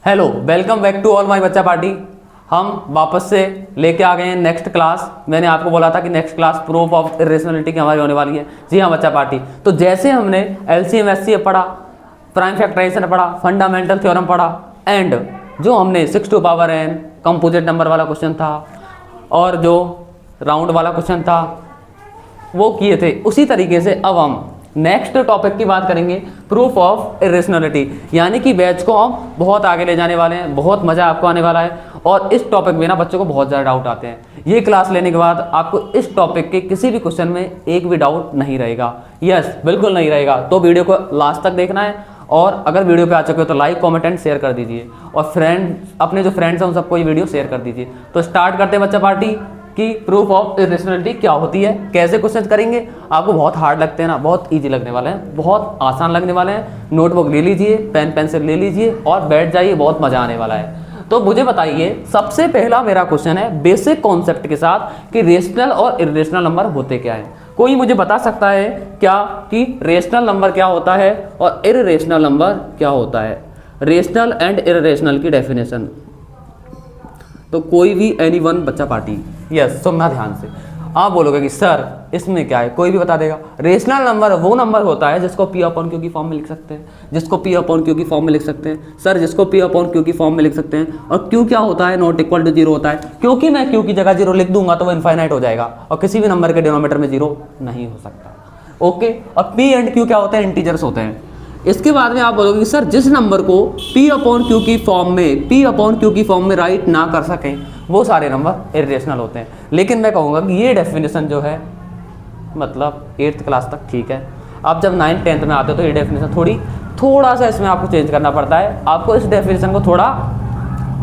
Hello, welcome back to all my बच्चा party. हम वापस से लेके आ गए हैं नेक्स्ट क्लास। मैंने आपको बोला था कि next class proof of irrationality की हमारी होने वाली है। जी हाँ बच्चा पार्टी, तो जैसे हमने एलसीएम एचसीएफ पढ़ा, प्राइम फैक्टराइजेशन पढ़ा, फंडामेंटल थ्योरम पढ़ा, एंड जो हमने 6 to power n composite number वाला क्वेश्चन था और जो राउंड वाला क्वेश्चन था वो किए थे, उसी तरीके से अब हम नेक्स्ट टॉपिक की बात करेंगे, प्रूफ ऑफ इरेशनलिटी। यानी कि बैच को हम बहुत आगे ले जाने वाले हैं, बहुत मज़ा आपको आने वाला है। और इस टॉपिक में ना बच्चों को बहुत ज़्यादा डाउट आते हैं। ये क्लास लेने के बाद आपको इस टॉपिक के किसी भी क्वेश्चन में एक भी डाउट नहीं रहेगा। यस, बिल्कुल नहीं रहेगा। तो वीडियो को लास्ट तक देखना है, और अगर वीडियो पे आ चुके हो तो लाइक कमेंट एंड शेयर कर दीजिए, और अपने जो फ्रेंड्स हैं उन सबको ये वीडियो शेयर कर दीजिए। तो स्टार्ट करते हैं बच्चा पार्टी कि प्रूफ ऑफ इरेशनलिटी क्या होती है, कैसे क्वेश्चन करेंगे। आपको बहुत हार्ड लगते हैं ना, बहुत इजी लगने वाले हैं, बहुत आसान लगने वाले हैं। नोटबुक ले लीजिए, पेन पेंसिल ले लीजिए और बैठ जाइए, बहुत मजा आने वाला है। तो मुझे बताइए, सबसे पहला मेरा क्वेश्चन है बेसिक कॉन्सेप्ट के साथ कि रेशनल और इरेशनल नंबर होते क्या है। कोई मुझे बता सकता है क्या कि रेशनल नंबर क्या होता है और इरेशनल नंबर क्या होता है? रेशनल एंड इरेशनल की डेफिनेशन। तो कोई भी एनी वन बच्चा पार्टी, यस सुनना ध्यान से। आप बोलोगे कि सर इसमें क्या है, कोई भी बता देगा। रेशनल नंबर वो नंबर होता है जिसको पी अपॉन क्यू की फॉर्म में लिख सकते हैं, जिसको पी अपॉन क्यू की फॉर्म में लिख सकते हैं। सर जिसको पी अपॉन क्यू की फॉर्म में लिख सकते हैं। और क्यू क्या होता है? नॉट इक्वल टू जीरो होता है, क्योंकि मैं क्यू की जगह जीरो लिख दूंगा तो वो इनफाइनाइट हो जाएगा और किसी भी नंबर के डिनोमिनेटर में जीरो नहीं हो सकता। ओके, और पी एंड क्यू क्या होते हैं? इंटीजर्स होते हैं। इसके बाद में आप बोलोगे कि सर जिस नंबर को P अपॉन क्यू की फॉर्म में राइट ना कर सकें वो सारे नंबर इरेशनल होते हैं। लेकिन मैं कहूँगा कि ये डेफिनेशन जो है मतलब 8th क्लास तक ठीक है। आप जब 9th 10th में आते हो तो ये डेफिनेशन थोड़ा सा इसमें आपको चेंज करना पड़ता है। आपको इस डेफिनेशन को थोड़ा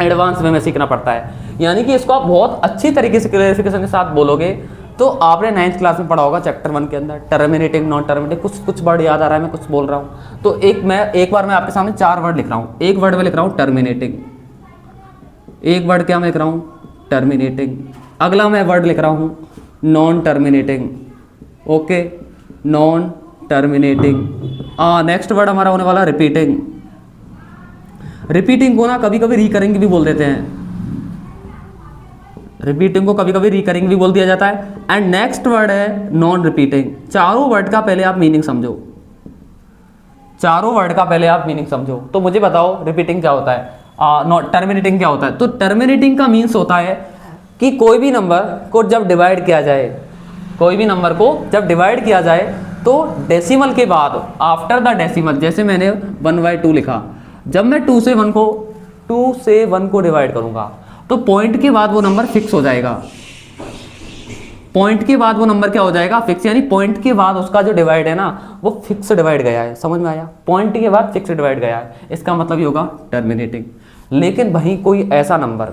एडवांस वे में सीखना पड़ता है। यानी कि इसको आप बहुत अच्छी तरीके से क्लैरिफिकेशन के साथ बोलोगे तो आपने 9th क्लास में पढ़ा होगा चैप्टर 1 के अंदर टर्मिनेटिंग, नॉन टर्मिनेटिंग, कुछ वर्ड याद आ रहा है, मैं कुछ बोल रहा हूँ तो एक बार मैं आपके सामने 4 वर्ड लिख रहा हूँ। एक वर्ड में लिख रहा हूँ टर्मिनेटिंग, एक वर्ड क्या मैं लिख रहा हूँ? टर्मिनेटिंग। अगला मैं वर्ड लिख रहा हूँ non terminating. Okay, non terminating. Next word हमारा होने वाला रिपीटिंग। रिपीटिंग को ना कभी कभी रिकरिंग भी बोल देते हैं, रिपीटिंग को कभी कभी रिकरिंग भी बोल दिया जाता है। एंड नेक्स्ट वर्ड है नॉन रिपीटिंग। चारों वर्ड का पहले आप मीनिंग समझो, चारों वर्ड का पहले आप मीनिंग समझो। तो मुझे बताओ रिपीटिंग क्या होता है, नॉट टर्मिनेटिंग क्या होता है? तो टर्मिनेटिंग का मीन्स होता है कि कोई भी नंबर को जब डिवाइड किया जाए, कोई भी नंबर को जब डिवाइड किया जाए तो डेसिमल के बाद, आफ्टर द डेसिमल, जैसे मैंने 1/2 लिखा, जब मैं 2 से 1 को डिवाइड करूंगा तो पॉइंट के बाद वो नंबर फिक्स हो जाएगा। पॉइंट के बाद वो नंबर क्या हो जाएगा? फिक्स। यानी पॉइंट के बाद उसका जो डिवाइड है ना वो फिक्स डिवाइड गया है। समझ में आया? पॉइंट के बाद फिक्स डिवाइड गया है, इसका मतलब ये होगा टर्मिनेटिंग। लेकिन वहीं कोई ऐसा नंबर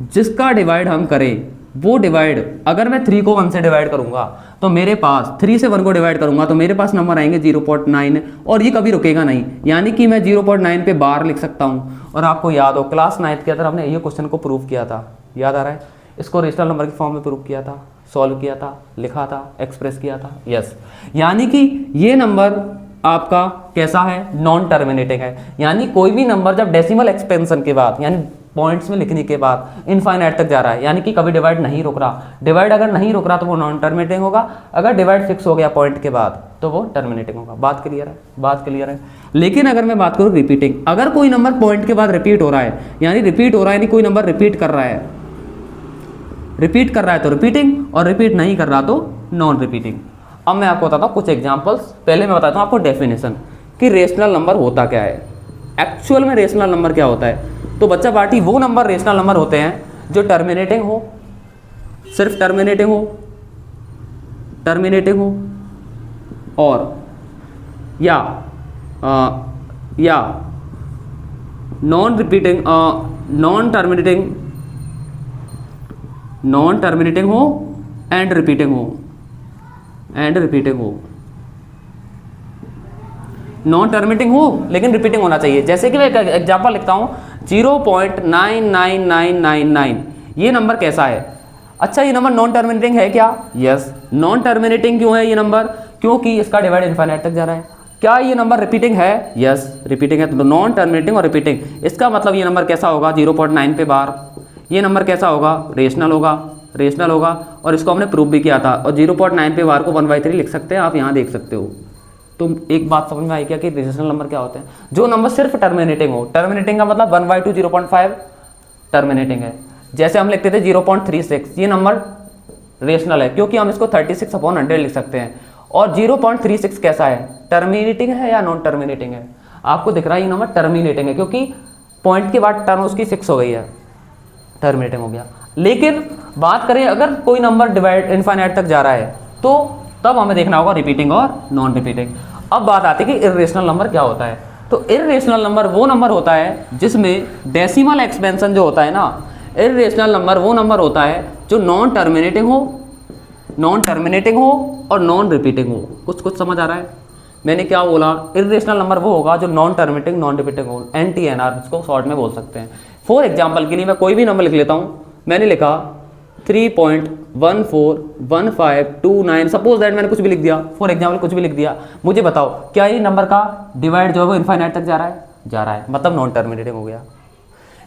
जिसका डिवाइड हम करें, वो डिवाइड अगर मैं 3 को 1 से डिवाइड करूंगा तो मेरे पास 3 से 1 को डिवाइड करूंगा तो मेरे पास नंबर आएंगे 0.9 और ये कभी रुकेगा नहीं। यानी कि मैं 0.9 पे बार लिख सकता हूँ। और आपको याद हो क्लास 9th के अंदर हमने ये क्वेश्चन को प्रूव किया था, याद आ रहा है? इसको रेशनल नंबर की फॉर्म में प्रूव किया था, सॉल्व किया था, लिखा था, एक्सप्रेस किया था। यस, यानी कि ये नंबर आपका कैसा है? नॉन टर्मिनेटिंग है। यानी कोई भी नंबर जब डेसिमल एक्सपेंशन के बाद यानी पॉइंट्स में लिखने के बाद इनफाइनाइट तक जा रहा है, यानी कि कभी डिवाइड नहीं रुक रहा। डिवाइड अगर नहीं रुक रहा तो वो नॉन टर्मिनेटिंग होगा, अगर डिवाइड फिक्स हो गया पॉइंट के बाद तो वो टर्मिनेटिंग होगा। बात क्लियर है? बात क्लियर है। लेकिन अगर मैं बात करूँ रिपीटिंग, अगर कोई नंबर पॉइंट के बाद रिपीट हो रहा है, यानी कोई नंबर रिपीट कर रहा है तो रिपीटिंग, और रिपीट नहीं कर रहा तो नॉन रिपीटिंग। अब मैं आपको बताता हूँ कुछ एग्जांपल्स। पहले मैं बताता हूँ आपको डेफिनेशन कि रेशनल नंबर होता क्या है, एक्चुअल में रेशनल नंबर क्या होता है। तो बच्चा पार्टी वो नंबर रेशनल नंबर होते हैं जो टर्मिनेटिंग हो, सिर्फ टर्मिनेटिंग हो और या नॉन रिपीटिंग, नॉन टर्मिनेटिंग हो एंड रिपीटिंग हो। नॉन टर्मिनेटिंग हो लेकिन रिपीटिंग होना चाहिए। जैसे कि मैं एक एग्जांपल लिखता हूँ 0.99999, ये नंबर कैसा है? अच्छा, ये नंबर नॉन टर्मिनेटिंग है क्या? यस, नॉन टर्मिनेटिंग क्यों है ये नंबर? क्योंकि इसका डिवाइड इनफाइनाइट तक जा रहा है। क्या ये नंबर रिपीटिंग है? यस रिपीटिंग है। तो नॉन टर्मिनेटिंग और रिपीटिंग, इसका मतलब ये नंबर कैसा होगा? 0.9 पे बार। ये नंबर कैसा होगा? रेशनल होगा, रेशनल होगा। और इसको हमने प्रूव भी किया था। और 0.9 पे बार को 1/3 लिख सकते हैं, आप यहाँ देख सकते हो। तो एक बात समझ में आई क्या कि रेशनल नंबर क्या होते हैं? जो नंबर सिर्फ टर्मिनेटिंग हो। टर्मिनेटिंग का मतलब 1/2 0.5 टर्मिनेटिंग है। जैसे हम लिखते थे 0.36, ये नंबर रेशनल है क्योंकि हम इसको 36/100 लिख सकते हैं। और 0.36 कैसा है? टर्मिनेटिंग है या नॉन टर्मिनेटिंग है? आपको दिख रहा है ये नंबर टर्मिनेटिंग है क्योंकि पॉइंट के बाद टर्म उसकी 6 हो गई है, टर्मिनेटिंग हो गया। लेकिन बात करें अगर कोई नंबर डिवाइड इनफाइनाइट तक जा रहा है तो तब हमें देखना होगा रिपीटिंग और नॉन रिपीटिंग। अब बात आती है कि इर्रेशनल नंबर क्या होता है। तो इर्रेशनल नंबर वो नंबर होता है जिसमें डेसिमल एक्सपेंशन जो होता है ना, इर्रेशनल नंबर वो नंबर होता है जो नॉन टर्मिनेटिंग हो और नॉन रिपीटिंग हो। कुछ समझ आ रहा है मैंने क्या बोला? इर्रेशनल नंबर वो होगा जो नॉन टर्मिनेटिंग नॉन रिपीटिंग हो, NTNR इसको शॉर्ट में बोल सकते हैं। फॉर एग्जाम्पल के लिए मैं कोई भी नंबर लिख लेता हूँ। मैंने लिखा 3.141529, सपोज दैट मैंने कुछ भी लिख दिया, फॉर एग्जाम्पल कुछ भी लिख दिया। मुझे बताओ क्या ये नंबर का डिवाइड जो है वो इनफाइनाइट तक जा रहा है? जा रहा है, मतलब नॉन टर्मिनेटिंग हो गया।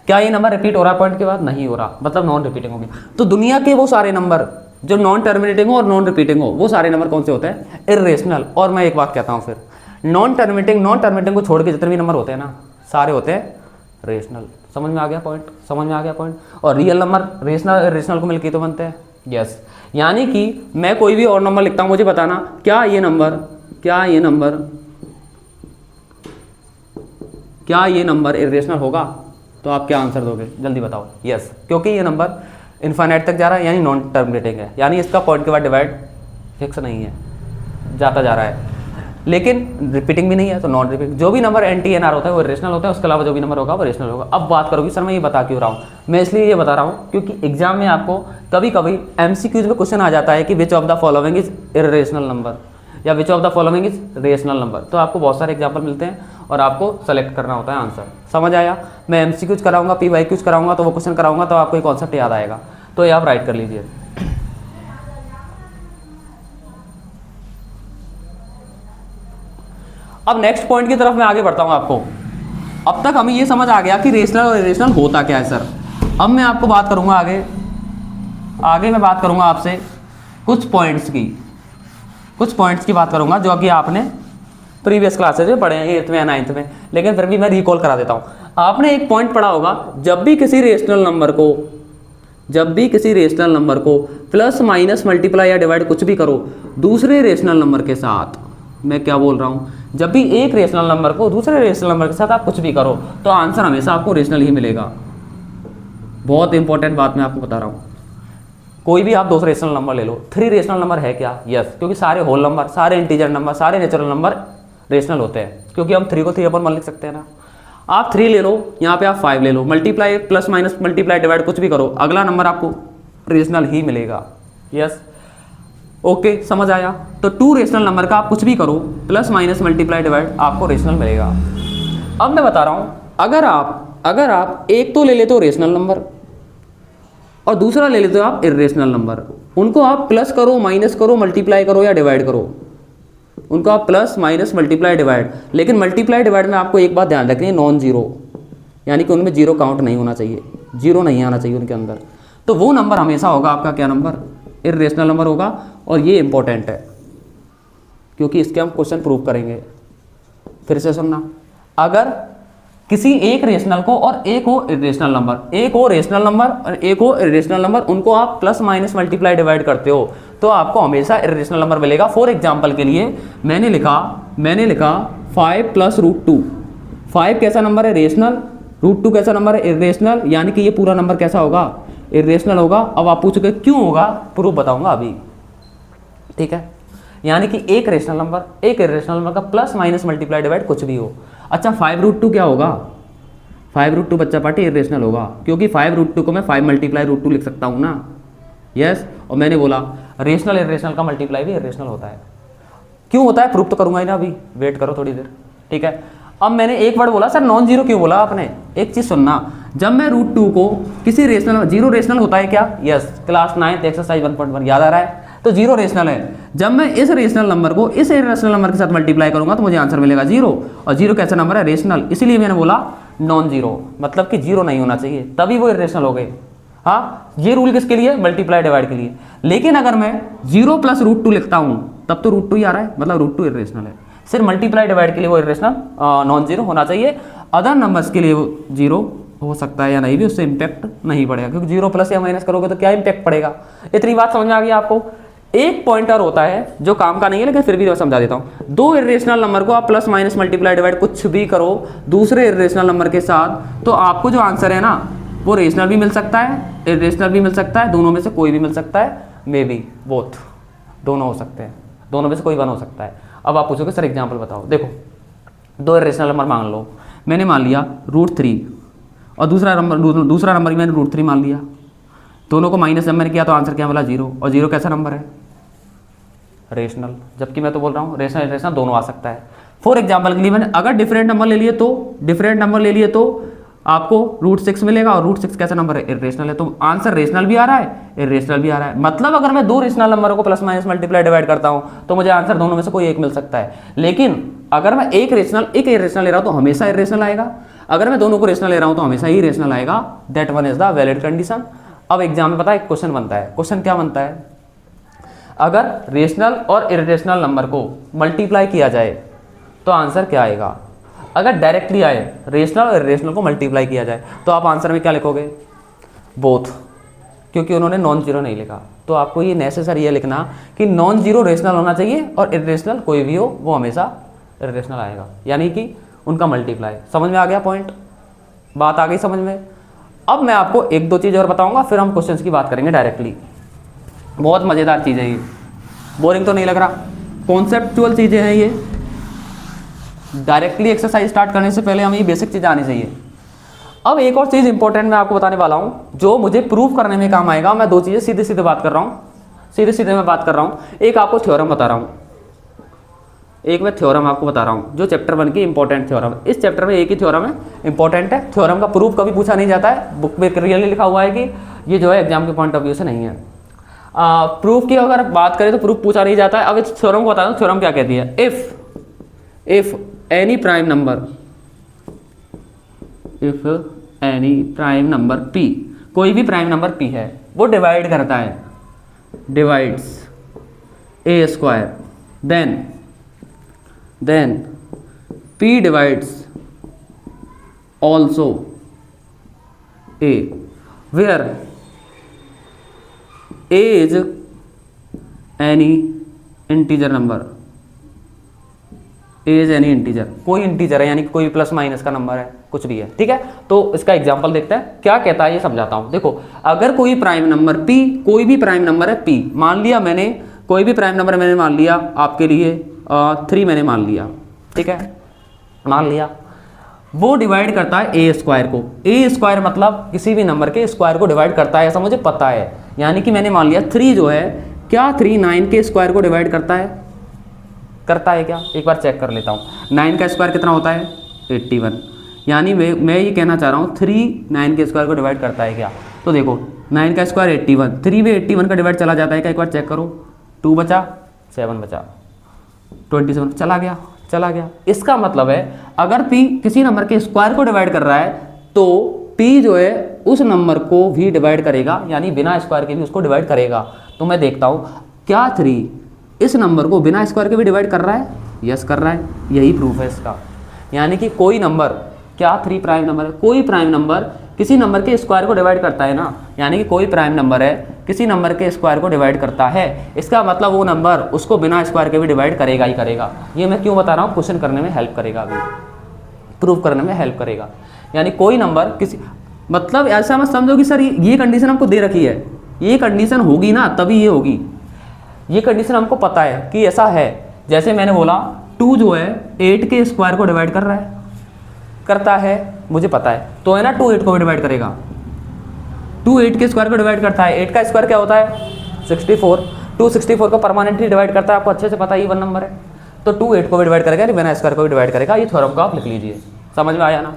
क्या ये नंबर रिपीट हो रहा है पॉइंट के बाद? नहीं हो रहा, मतलब नॉन रिपीटिंग हो गया। तो दुनिया के वो सारे नंबर जो नॉन टर्मिनेटिंग हो और नॉन रिपीटिंग हो, वो सारे नंबर कौन से होते हैं? इर्रेशनल। और मैं एक बात कहता हूँ फिर, नॉन टर्मिनेटिंग को छोड़ के जितने भी नंबर होते हैं ना, सारे होते हैं रेशनल। समझ में आ गया पॉइंट? समझ में आ गया पॉइंट? और रियल नंबर रेशनल इर्रेशनल को मिलकर तो बनते हैं। यस, यानी कि मैं कोई भी और नंबर लिखता हूँ, मुझे बताना क्या ये नंबर इर्रेशनल होगा? तो आप क्या आंसर दोगे? जल्दी बताओ। यस, क्योंकि ये नंबर इनफाइनाइट तक जा रहा है यानी नॉन टर्मिनेटिंग है, यानी इसका पॉइंट के बाद डिवाइड फिक्स नहीं है, जाता जा रहा है। लेकिन रिपीटिंग भी नहीं है तो नॉन रिपीटिंग। जो भी नंबर NTNR होता है वो रेशनल होता है, उसके अलावा जो भी नंबर होगा वो रेशनल होगा। अब बात करोगी सर मैं ये बता क्यों रहा हूँ? मैं इसलिए ये बता रहा हूँ क्योंकि एग्जाम में आपको कभी कभी MCQs में क्वेश्चन आ जाता है कि which of the following is irrational number या which of the following is rational number. तो आपको बहुत सारे एग्जाम्पल मिलते हैं और आपको सेलेक्ट करना होता है आंसर। समझ आया? मैं MCQs कराऊंगा, PYQs कराऊंगा, तो वो क्वेश्चन कराऊंगा तो आपको एक कॉन्सेप्ट याद आएगा। तो ये आप राइट कर लीजिए। अब नेक्स्ट पॉइंट की तरफ मैं आगे बढ़ता हूं आपको। अब तक हमें ये समझ आ गया कि रेशनल और इर्रेशनल होता क्या है सर। अब मैं आपको बात करूंगा आगे मैं बात करूंगा आपसे कुछ पॉइंट्स की बात करूंगा जो कि आपने प्रीवियस क्लासेज में पढ़े हैं 8th में या 9th में, लेकिन फिर भी मैं रिकॉल करा देता हूं। आपने एक पॉइंट पढ़ा होगा, जब भी किसी रेशनल नंबर को प्लस माइनस मल्टीप्लाई या डिवाइड कुछ भी करो दूसरे रेशनल नंबर के साथ, मैं क्या बोल रहा हूं, जब भी एक रेशनल नंबर को दूसरे रेशनल नंबर के साथ आप कुछ भी करो तो आंसर हमेशा आपको रेशनल ही मिलेगा। बहुत इंपॉर्टेंट बात मैं आपको बता रहा हूं। कोई भी आप दो रेशनल नंबर ले लो, 3 रेशनल नंबर है क्या? यस, क्योंकि सारे होल नंबर, सारे इंटीजर नंबर, सारे नेचुरल नंबर रेशनल होते हैं, क्योंकि हम 3 को 3/1 लिख सकते हैं ना। आप 3 ले लो, यहाँ पे आप 5 ले लो, multiply plus minus multiply divide कुछ भी करो, अगला नंबर आपको रेशनल ही मिलेगा। यस, ओके, समझ आया? तो 2 रेशनल नंबर का आप कुछ भी करो, प्लस माइनस मल्टीप्लाई डिवाइड आपको रेशनल मिलेगा। अब मैं बता रहा हूँ, अगर आप एक तो ले लेते हो रेशनल नंबर और दूसरा ले लेते हो आप इर्रेशनल नंबर, उनको आप प्लस करो, माइनस करो, मल्टीप्लाई करो या डिवाइड करो, उनको आप प्लस माइनस मल्टीप्लाई डिवाइड, लेकिन मल्टीप्लाई डिवाइड में आपको एक बात ध्यान रखनी है, नॉन जीरो, यानी कि उनमें जीरो काउंट नहीं होना चाहिए, जीरो नहीं आना चाहिए उनके अंदर। तो वो नंबर हमेशा होगा आपका क्या नंबर? इर्रेशनल नंबर होगा। और ये इंपॉर्टेंट है क्योंकि इसके हम क्वेश्चन प्रूव करेंगे। फिर से सुनना, अगर किसी एक रेशनल को और एक हो इर्रेशनल नंबर, एक हो रेशनल नंबर और एक हो इर्रेशनल नंबर, उनको आप प्लस माइनस मल्टीप्लाई डिवाइड करते हो तो आपको हमेशा इर्रेशनल नंबर मिलेगा। फॉर एग्जांपल के लिए मैंने लिखा 5 + √2। 5 कैसा नंबर है? रेशनल। √2 कैसा नंबर है? इर्रेशनल। यानी कि ये पूरा नंबर कैसा होगा? इर्रेशनल होगा। अब आप पूछोगे क्यों होगा? प्रूफ बताऊंगा अभी, ठीक है? यानी कि एक रेशनल नंबर एक इर्रेशनल नंबर का प्लस माइनस मल्टीप्लाई डिवाइड कुछ भी हो। अच्छा, 5√2 क्या होगा? 5√2 बच्चा पार्टी इर्रेशनल होगा, क्योंकि 5√2 को मैं 5 × √2 लिख सकता हूँ ना। यस, और मैंने बोला रेशनल इर्रेशनल का मल्टीप्लाई भी इर्रेशनल होता है। क्यों होता है? प्रूफ तो करूंगा ही ना, अभी वेट करो थोड़ी देर, ठीक है? अब मैंने एक वर्ड बोला सर नॉन जीरो क्यों बोला आपने? एक चीज सुनना, जब मैं √2 को किसी रेशनल, जीरो रेशनल होता है क्या? यस, क्लास 9th एक्सरसाइज 1.1 याद आ रहा है? तो जीरो रेशनल है। जब मैं इस रेशनल नंबर को इस इरेशनल नंबर के साथ मल्टीप्लाई करूंगा तो मुझे आंसर मिलेगा 0, और 0 कैसा नंबर है? रेशनल, इसीलिए मैंने बोला नॉन जीरो, मतलब कि 0 नहीं होना चाहिए, तभी वो इरेशनल हो गए। हाँ, ये रूल किसके लिए? मल्टीप्लाई डिवाइड के लिए। लेकिन अगर मैं 0 + √2 लिखता हूँ तब तो √2 ही आ रहा है, मतलब √2 इरेशनल है। सिर्फ मल्टीप्लाई डिवाइड के लिए वो इरेशनल नॉन जीरो होना चाहिए। अदर नंबर्स के लिए वो 0 हो सकता है या नहीं भी, उससे इंपैक्ट नहीं पड़ेगा, क्योंकि 0 प्लस या माइनस करोगे तो क्या इंपैक्ट पड़ेगा। इतनी बात समझ में आ गई आपको। एक पॉइंटर होता है जो काम का नहीं है, लेकिन फिर भी मैं समझा देता हूँ। दो इरेशनल नंबर को आप प्लस माइनस मल्टीप्लाई डिवाइड कुछ भी करो दूसरे इरेशनल नंबर के साथ, तो आपको जो आंसर है ना वो रेशनल भी मिल सकता है, इरेशनल भी मिल सकता है, दोनों में से कोई भी मिल सकता है, मे बी बोथ, दोनों हो सकते हैं, दोनों में से कोई वन हो सकता है। अब आप पूछोगे सर एग्जाम्पल बताओ। देखो, दो इरेशनल नंबर मान लो, मैंने मान लिया √3 और दूसरा नंबर मैंने √3 मान लिया, दोनों को माइनस जब मैंने किया तो आंसर क्या मिला? 0। और 0 कैसा नंबर है? रेशनल। जबकि मैं तो बोल रहा हूँ रेशनल इरेशनल दोनों आ सकता है। फॉर एग्जाम्पल के लिए मैंने अगर डिफरेंट नंबर ले लिए तो आपको √6 मिलेगा, और √6 कैसा नंबर है? इरेशनल है, तो आंसर रेशनल भी आ रहा है, इरेशनल भी आ रहा है। मतलब अगर मैं दो रेशनल नंबरों को प्लस माइनस मल्टीप्लाई डिवाइड करता हूं तो मुझे आंसर दोनों में से कोई एक मिल सकता है। लेकिन अगर मैं एक रेशनल एक इरेशनल ले रहा हूं तो हमेशा इरेशनल आएगा, अगर मैं दोनों को रेशनल ले रहा हूं तो हमेशा ही इरेशनल आएगा। That one is the valid condition. अब एग्जाम में पता है एक क्वेश्चन बनता है, क्वेश्चन क्या बनता है? अगर रेशनल और इरेशनल नंबर को मल्टीप्लाई किया जाए तो आंसर क्या आएगा? अगर डायरेक्टली आए रेशनल और इरेशनल को मल्टीप्लाई किया जाए तो आप आंसर में क्या लिखोगे? बोथ, क्योंकि उन्होंने नॉन जीरो नहीं लिखा। तो आपको ये नेसेसरी है लिखना कि नॉन जीरो रेशनल होना चाहिए और इरेशनल कोई भी हो वो हमेशा इरेशनल आएगा, यानी कि उनका मल्टीप्लाई। समझ में आ गया पॉइंट? बात आ गई समझ में? अब मैं आपको एक दो चीज़ और बताऊंगा, फिर हम क्वेश्चंस की बात करेंगे डायरेक्टली। बहुत मज़ेदार चीज़ है ये, बोरिंग तो नहीं लग रहा, कॉन्सेप्चुअल चीज़ें हैं ये। डायरेक्टली एक्सरसाइज स्टार्ट करने से पहले हमें ये बेसिक चीज़ आनी चाहिए। अब एक और चीज़ इंपॉर्टेंट मैं आपको बताने वाला हूँ जो मुझे प्रूव करने में काम आएगा। मैं दो चीज़ें सीधे सीधे बात कर रहा हूँ, सीधे मैं बात कर रहा हूँ। एक आपको थ्योरम बता रहा हूँ, एक मैं थ्योरम आपको बता रहा हूँ जो चैप्टर 1 की इंपॉर्टेंट थ्योरम। इस चैप्टर में एक ही थ्योरम है, इंपॉर्टेंट है। थ्योरम का प्रूफ कभी पूछा नहीं जाता है, बुक में क्लियरली लिखा हुआ है कि ये जो है एग्जाम के पॉइंट ऑफ व्यू से नहीं है। प्रूफ की अगर बात करें तो प्रूफ पूछा नहीं जाता है। अब इस थ्योरम को बता दूँ, थ्योरम क्या कहती है? If any prime number p, कोई भी प्राइम नंबर p है, वो डिवाइड करता है, divides a², then p divides also a, where a is any integer number, as any integer, कोई इंटीजर है, यानी कि कोई प्लस माइनस का नंबर है, कुछ भी है, ठीक है। तो इसका एग्जांपल देखते हैं क्या कहता है, ये समझाता हूं। देखो, अगर कोई प्राइम नंबर p, कोई भी प्राइम नंबर है p, मान लिया मैंने कोई भी प्राइम नंबर मैंने मान लिया आपके लिए 3 मैंने मान लिया, ठीक है, मान लिया। वो डिवाइड करता है a² को। a² मतलब किसी भी नंबर के स्क्वायर को डिवाइड करता है, ऐसा मुझे पता है। यानी कि मैंने मान लिया 3 जो है, क्या 3 9 के स्क्वायर को डिवाइड करता है क्या? एक बार चेक कर लेता हूँ। 9 का स्क्वायर कितना होता है? 81। यानी मैं ये कहना चाह रहा हूँ 3 9 के स्क्वायर को डिवाइड करता है क्या? तो देखो 9 का स्क्वायर 81, 3 में 81 का डिवाइड चला जाता है क्या? एक बार चेक करो, 2 बचा, 7 बचा, 27 चला गया। इसका मतलब है अगर p किसी नंबर के स्क्वायर को डिवाइड कर रहा है तो p जो है उस नंबर को भी डिवाइड करेगा, यानी बिना स्क्वायर के भी उसको डिवाइड करेगा। तो मैं देखता हूँ क्या 3 इस नंबर को बिना स्क्वायर के भी डिवाइड कर रहा है? यस कर रहा है, यही प्रूफ है इसका। यानी कि कोई नंबर, क्या 3 प्राइम नंबर है, कोई प्राइम नंबर किसी नंबर के स्क्वायर को डिवाइड करता है ना, यानी कि कोई प्राइम नंबर है किसी नंबर के स्क्वायर को डिवाइड करता है, इसका मतलब वो नंबर उसको बिना स्क्वायर के भी डिवाइड करेगा ही करेगा। ये मैं क्यों बता रहा हूँ? क्वेश्चन करने में हेल्प करेगा, अभी प्रूफ करने में हेल्प करेगा। यानी कोई नंबर किसी, मतलब ऐसा मत समझो कि सर ये कंडीशन हमको दे रखी है, ये कंडीशन होगी ना तभी ये होगी, ये कंडीशन हमको पता है कि ऐसा है। जैसे मैंने बोला 2 जो है 8 के स्क्वायर को डिवाइड करता है, मुझे पता है, तो है ना 2 8 को भी डिवाइड करेगा। 2 8 के स्क्वायर को डिवाइड करता है, 8 का स्क्वायर क्या होता है? 64। 2 64 को परमानेंटली डिवाइड करता है, आपको अच्छे से पता है, इवन नंबर है, तो 2 8 को भी डिवाइड करेगा, बिना स्क्वायर को भी डिवाइड करेगा। ये थ्योरम को आप लिख लीजिए, समझ में आया ना?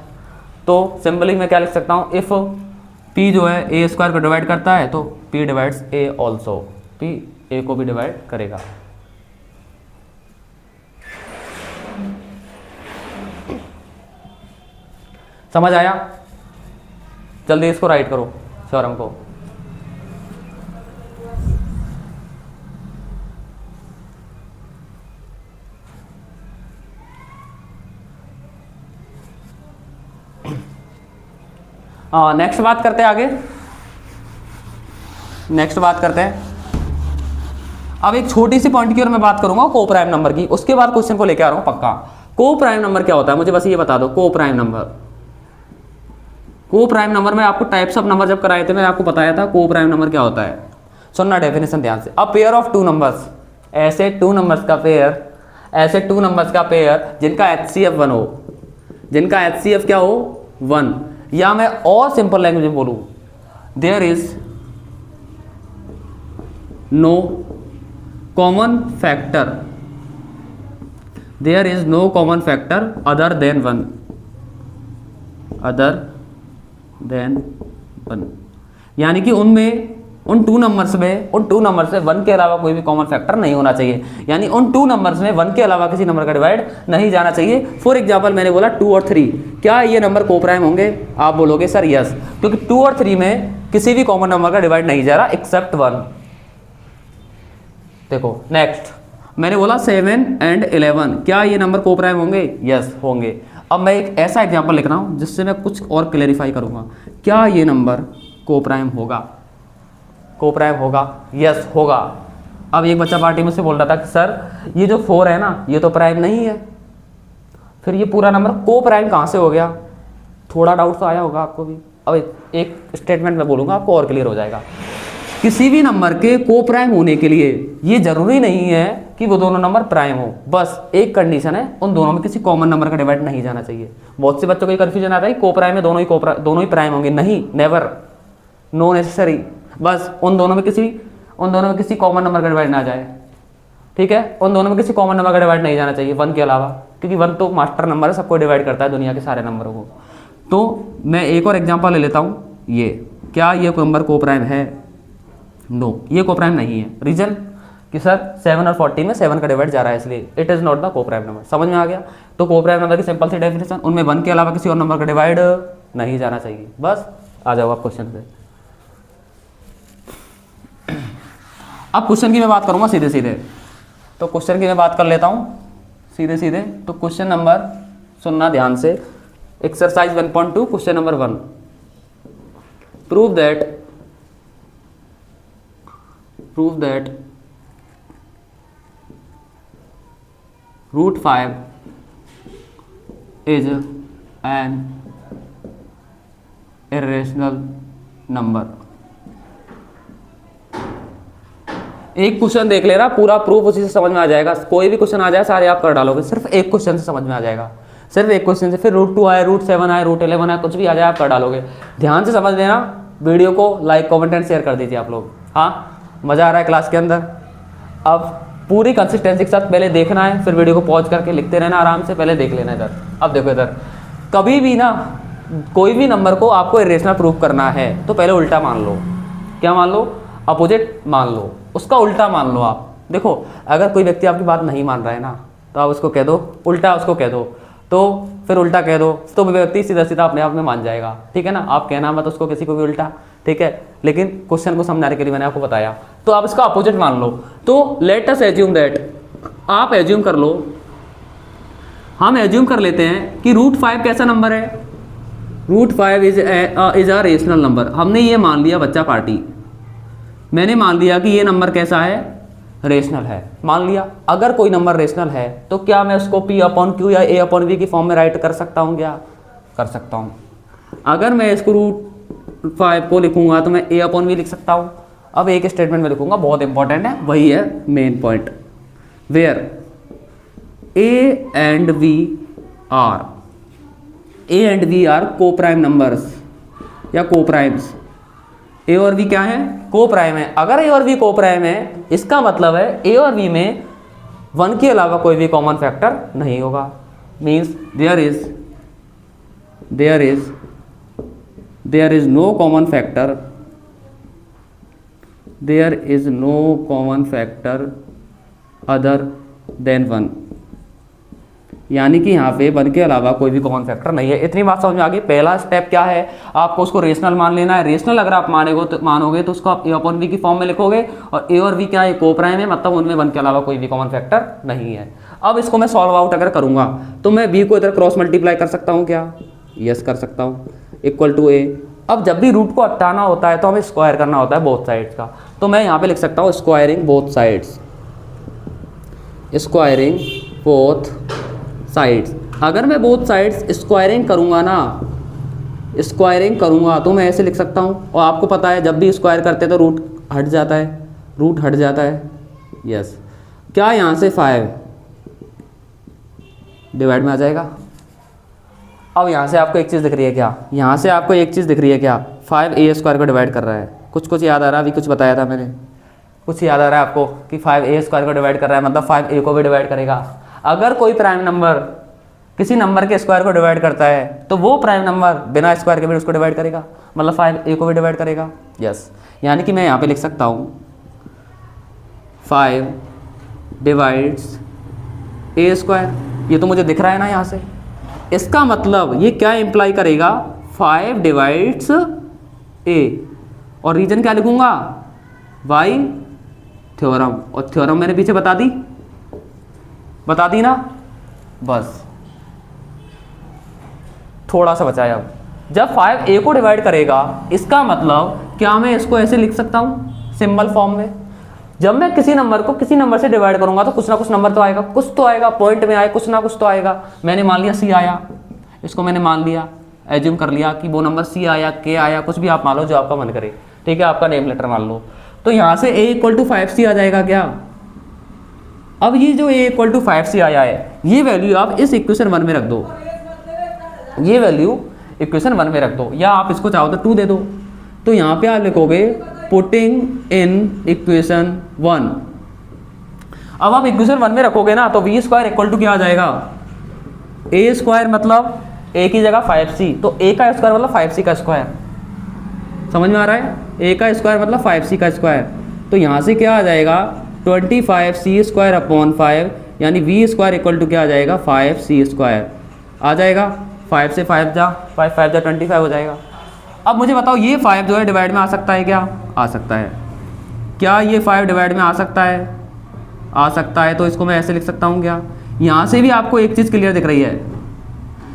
तो सिंपली मैं क्या लिख सकता हूँ? इफ p जो है a² को डिवाइड करता है तो p divides a also, p a को भी डिवाइड करेगा। समझ आया? जल्दी इसको राइट करो थ्योरम को। नेक्स्ट बात करते हैं आगे। नेक्स्ट बात करते हैं, अब एक छोटी सी पॉइंट की और मैं बात करूंगा को प्राइम नंबर की, उसके बाद क्वेश्चन को लेके आ रहा हूं पक्का। को प्राइम नंबर क्या होता है मुझे बस ये बता दो। को प्राइम नंबर, को प्राइम नंबर में आपको टाइप्स ऑफ नंबर जब कराए थे मैंने आपको बताया था को प्राइम नंबर क्या होता है। सुनना डेफिनेशन ध्यान से। A pair of two numbers, ऐसे टू नंबर्स का पेयर, ऐसे टू नंबर्स का पेयर जिनका HCF 1 हो, जिनका HCF क्या हो 1, या मैं और सिंपल लैंग्वेज में बोलूं, there is no common factor, there is no common factor other than 1, other than 1, यानी कि उनमें, उन टू नंबर्स में, उन टू नंबर से 1 के अलावा कोई भी कॉमन फैक्टर नहीं होना चाहिए, यानी उन टू नंबर्स में 1 के अलावा किसी नंबर का डिवाइड नहीं जाना चाहिए। फॉर एग्जांपल मैंने बोला 2 और 3, क्या ये नंबर को प्राइम होंगे? आप बोलोगे सर यस, क्योंकि 2 और 3 में किसी भी कॉमन नंबर का डिवाइड नहीं जा रहा एक्सेप्ट 1। देखो नेक्स्ट मैंने बोला 7 एंड 11, क्या ये नंबर को प्राइम होंगे? यस होंगे। अब मैं एक ऐसा एग्जांपल लिख रहा हूं जिससे मैं कुछ और क्लेरिफाई करूंगा, क्या ये नंबर को प्राइम होगा? को प्राइम होगा? यस होगा। अब एक बच्चा पार्टी मुझसे बोल रहा था कि सर ये जो 4 है ना ये तो प्राइम नहीं है, फिर ये पूरा नंबर को प्राइम कहाँ से हो गया? थोड़ा डाउट तो आया होगा आपको भी। अब एक स्टेटमेंट में बोलूँगा आपको और क्लियर हो जाएगा। किसी भी नंबर के को प्राइम होने के लिए ये जरूरी नहीं है कि वो दोनों नंबर प्राइम हो, बस एक कंडीशन है उन दोनों में किसी कॉमन नंबर का डिवाइड नहीं जाना चाहिए। बहुत से बच्चों को ये कंफ्यूजन आता है को प्राइम में दोनों ही प्राइम होंगे, नहीं, नेवर, नो नेसेसरी, बस उन दोनों में किसी कॉमन नंबर का डिवाइड ना जाए, ठीक है? उन दोनों में किसी कॉमन नंबर का डिवाइड नहीं जाना चाहिए 1 के अलावा, क्योंकि 1 तो मास्टर नंबर है, सबको डिवाइड करता है दुनिया के सारे नंबरों को। तो मैं एक और एग्जांपल ले लेता हूँ, ये क्या ये नंबर को प्राइम है? नो, ये को प्राइम नहीं है। रीजन कि सर 7 और 14 में 7 का डिवाइड जा रहा है, इसलिए इट इज नॉट द को प्राइम नंबर। समझ में आ गया? तो को प्राइम नंबर की सिंपल सी डेफिनेशन, उनमें 1 के अलावा किसी और नंबर का डिवाइड नहीं जाना चाहिए। बस आ जाओ आप क्वेश्चन पे। अब क्वेश्चन की मैं बात करूंगा सीधे सीधे, तो क्वेश्चन की मैं बात कर लेता हूं सीधे सीधे। तो क्वेश्चन नंबर सुनना ध्यान से, exercise 1.2 question number 1, prove that √5 is an irrational number। एक क्वेश्चन देख ले रहा, पूरा प्रूफ उसी से समझ में आ जाएगा। कोई भी क्वेश्चन आ जाए सारे आप कर डालोगे, सिर्फ एक क्वेश्चन से समझ में आ जाएगा, सिर्फ एक क्वेश्चन से। फिर √2 आए, √7 आए, √11 आए, कुछ भी आ जाए आप कर डालोगे। ध्यान से समझ लेना, वीडियो को लाइक कमेंट एंड शेयर कर दीजिए आप लोग। हाँ, मज़ा आ रहा है क्लास के अंदर? अब पूरी कंसिस्टेंसी के साथ पहले देखना है, फिर वीडियो को पॉज करके लिखते रहना आराम से, पहले देख लेना इधर। अब देखो इधर, कभी भी ना कोई भी नंबर को आपको इरेशनल प्रूफ करना है तो पहले उल्टा मान लो। क्या मान लो? अपोजिट मान लो, उसका उल्टा मान लो आप। देखो अगर कोई व्यक्ति आपकी बात नहीं मान रहा है ना तो आप उसको कह दो, उल्टा उसको कह दो, तो फिर उल्टा कह दो तो व्यक्ति सीधा सीधा अपने आप में मान जाएगा, ठीक है ना? आप कहना मत उसको किसी को भी उल्टा, ठीक है? लेकिन क्वेश्चन को समझाने के लिए मैंने आपको बताया, तो आप इसका अपोजिट मान लो। तो लेट अस एज्यूम दैट, आप एज्यूम कर लो, हम एज्यूम कर लेते हैं कि √5 कैसा नंबर है? √5 इज अ रेशनल नंबर। हमने ये मान लिया बच्चा पार्टी, मैंने मान लिया कि ये नंबर कैसा है? रेशनल है, मान लिया। अगर कोई नंबर रेशनल है तो क्या मैं उसको P/Q या A/V की फॉर्म में राइट कर सकता हूँ? क्या कर सकता हूँ? अगर मैं इसको √5 को लिखूंगा तो मैं A/V लिख सकता हूँ। अब एक स्टेटमेंट में लिखूंगा, बहुत इंपॉर्टेंट है, वही है main point, where A and V are coprime numbers या को प्राइम्स। A और V क्या है? को प्राइम है। अगर A और V को प्राइम है इसका मतलब है A और V में 1 के अलावा कोई भी कॉमन फैक्टर नहीं होगा। Means there is no common factor other than 1, यानी कि यहाँ पे 1 के अलावा कोई भी कॉमन फैक्टर नहीं है। इतनी बात समझ में आ गई। पहला स्टेप क्या है, आपको उसको रेशनल मान लेना है। रेशनल अगर आप मानोगे तो उसको आप a/v की फॉर्म में लिखोगे, और a और v क्या है, को प्राइम है, मतलब उनमें 1 के अलावा कोई भी कॉमन फैक्टर नहीं है। अब इसको मैं सॉल्व आउट अगर करूँगा तो मैं v को इधर क्रॉस मल्टीप्लाई कर सकता हूँ क्या, यस कर सकता हूँ, इक्वल टू a। अब जब भी रूट को हटाना होता है तो हमें स्क्वायर करना होता है बोथ साइड्स का, तो मैं यहाँ पे लिख सकता हूँ squaring both sides, squaring both sides. अगर मैं बोथ साइड्स स्क्वायरिंग करूँगा ना, स्क्वायरिंग करूँगा तो मैं ऐसे लिख सकता हूँ, और आपको पता है जब भी स्क्वायर करते हैं तो रूट हट जाता है, रूट हट जाता है, यस। क्या यहाँ से 5 डिवाइड में आ जाएगा। अब यहाँ से आपको एक चीज़ दिख रही है क्या, यहाँ से आपको एक चीज़ दिख रही है क्या, 5a² को डिवाइड कर रहा है। कुछ याद आ रहा है, अभी कुछ बताया था मैंने, कुछ याद आ रहा है आपको कि 5a² को डिवाइड कर रहा है, मतलब 5a को भी डिवाइड करेगा। अगर कोई प्राइम नंबर किसी नंबर के स्क्वायर को डिवाइड करता है तो वो प्राइम नंबर बिना स्क्वायर के भी उसको डिवाइड करेगा, मतलब 5a को भी डिवाइड करेगा, यस। यानी कि मैं यहाँ पे लिख सकता हूँ 5 डिवाइड्स a²। ये तो मुझे दिख रहा है ना यहाँ से। इसका मतलब ये क्या इम्प्लाई करेगा, 5 डिवाइड्स a, और रीजन क्या लिखूंगा, बाई थ्योरम, और थ्योरम मैंने पीछे बता दी ना, बस थोड़ा सा बचा है। अब जब 5a को डिवाइड करेगा, इसका मतलब क्या मैं इसको ऐसे लिख सकता हूँ सिंबल फॉर्म में। जब मैं किसी नंबर को किसी नंबर से डिवाइड करूंगा तो कुछ ना कुछ नंबर तो आएगा, कुछ तो आएगा, पॉइंट में आए कुछ ना कुछ तो आएगा। मैंने मान लिया c आया, इसको मैंने मान लिया, एज्यूम कर लिया कि वो नंबर c आया, k आया, कुछ भी आप मान लो जो आपका मन करे, ठीक है, आपका नेम लेटर मान लो। तो यहाँ से a = 5c आ जाएगा क्या। अब ये जो a = 5c आया है, ये वैल्यू आप इस इक्वेशन 1 में रख दो, ये वैल्यू इक्वेशन 1 में रख दो, या आप इसको चाहो तो 2 दे दो। तो यहाँ पे आप लिखोगे पुटिंग इन इक्वेशन 1। अब आप इक्वेशन 1 में रखोगे ना तो v² = क्या आ जाएगा, a² मतलब a की जगह 5c, तो a का स्क्वायर मतलब 5c का स्क्वायर। समझ में आ रहा है, a का स्क्वायर मतलब 5c का स्क्वायर। तो यहाँ से क्या आ जाएगा 25c²/5, यानी v² = क्या आ जाएगा 5c² आ जाएगा। 5 से 5 जा 5 5 जा 25 हो जाएगा। अब मुझे बताओ ये 5 जो है डिवाइड में आ सकता है क्या, आ सकता है। क्या ये 5 डिवाइड में आ सकता है, आ सकता है। तो इसको मैं ऐसे लिख सकता हूँ क्या, यहाँ से भी आपको एक चीज़ क्लियर दिख रही है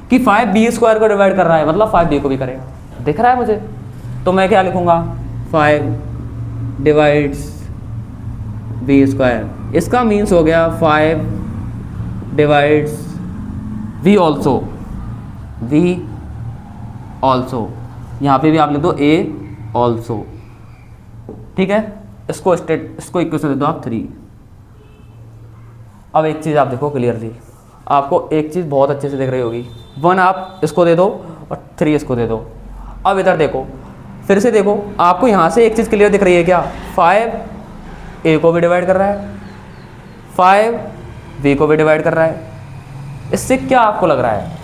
कि 5b² को डिवाइड कर रहा है, मतलब 5b को भी करेगा, दिख रहा है मुझे। तो मैं क्या लिखूँगा 5 डिवाइड्स b², इसका मीन्स हो गया 5 डिवाइड्स v ऑल्सो, यहाँ पे भी आप लिख दो a ऑल्सो, ठीक है। इसको इक्वेशन दे दो आप 3। अब एक चीज़ आप देखो क्लियरली, आपको एक चीज़ बहुत अच्छे से दिख रही होगी, 1 आप इसको दे दो और 3 इसको दे दो। अब इधर देखो, फिर से देखो, आपको यहाँ से एक चीज़ क्लियर दिख रही है क्या, 5a को भी डिवाइड कर रहा है, 5b को भी डिवाइड कर रहा है। इससे क्या आपको लग रहा है,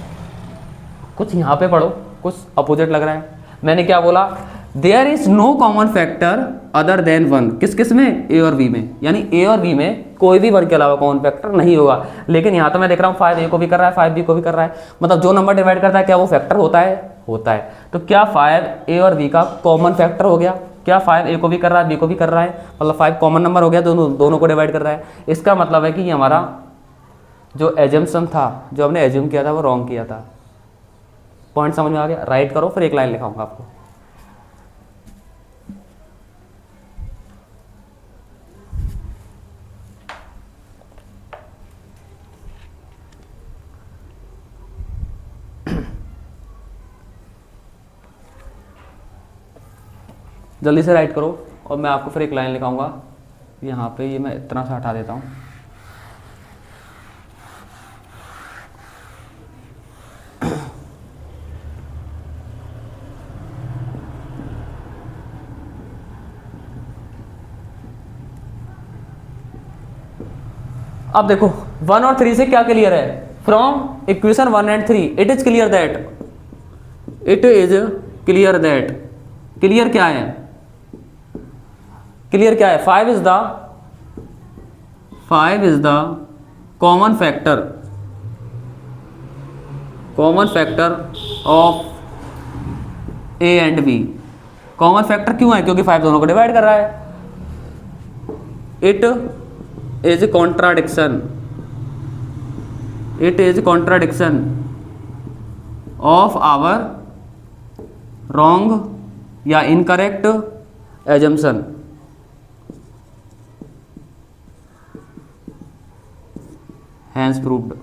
कुछ यहाँ पे पढ़ो, कुछ अपोजिट लग रहा है। मैंने क्या बोला, there is no common factor other than 1, किस किस में, a और b में, यानी a और b में कोई भी 1 के अलावा कॉमन फैक्टर नहीं होगा। लेकिन यहाँ तो मैं देख रहा हूँ 5a को भी कर रहा है, 5b को भी कर रहा है, मतलब जो नंबर डिवाइड करता है क्या वो फैक्टर होता है, होता है। तो क्या 5a और b का कॉमन फैक्टर हो गया, क्या 5a को भी कर रहा है, b को भी कर रहा है, मतलब 5 कॉमन नंबर हो गया, दोनों को डिवाइड कर रहा है। इसका मतलब है कि ये हमारा जो एजम्पशन था, जो हमने एज्यूम किया था वो रॉन्ग किया था। पॉइंट समझ में आ गया, राइट करो, फिर एक लाइन लिखाऊंगा आपको। जल्दी से राइट करो और मैं आपको फिर एक लाइन लिखाऊंगा। यहाँ पे ये मैं इतना सा हटा देता हूँ। अब देखो 1 और 3 से क्या क्लियर है, from equation 1 and 3 it is clear that, clear क्या है, क्लियर क्या है, 5 is the common factor common factor of A and B. Common factor क्यों है? क्योंकि 5 दोनों को डिवाइड कर रहा है। It is contradiction, it is contradiction of our wrong या इनकरेक्ट एजम्पशन। Hence proved.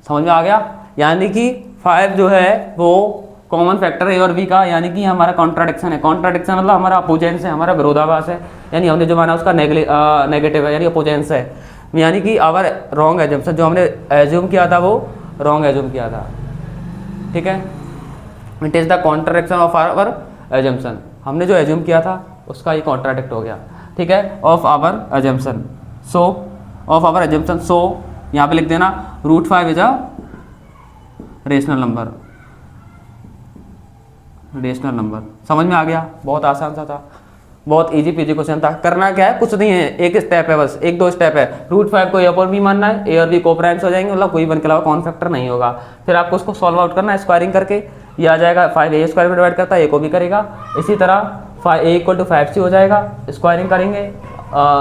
समझ में आ गया? यानी कि 5 जो है वो कॉमन फैक्टर ए और बी का, यानी कि हमारा कॉन्ट्राडिक्शन है। कॉन्ट्राडिक्शन मतलब हमारा अपोजेंस है, हमारा विरोधाभास है, यानी हमने जो माना उसका नेगेटिव है, यानी अपोजेंस है। यानी कि आवर रॉन्ग एजम्पशन, जो हमने एज्यूम किया था वो रॉन्ग एज्यूम किया था। ठीक है, it is the contradiction of our assumption. हमने जो एज्यूम किया था उसका ये कॉन्ट्राडिक्ट हो गया। ठीक है, of our assumption. So of our assumption, so यहाँ पे लिख देना √5 is a rational number. Rational number समझ में आ गया? बहुत आसान सा था, बहुत इजी पीजी क्वेश्चन था। करना क्या है? कुछ नहीं है, एक स्टेप है बस, 1-2 स्टेप है। √5 को ए और बी मानना है, ए और बी कोप्राइम्स हो जाएंगे, मतलब कोई वन के अलावा कॉमन फैक्टर नहीं होगा। फिर आपको उसको सॉल्व आउट करना है स्क्वायरिंग करके, ये आ जाएगा 5 ए स्क्वायर में डिवाइड करता है, ए को भी करेगा। इसी तरह ए = 5c हो जाएगा, स्क्वायरिंग करेंगे,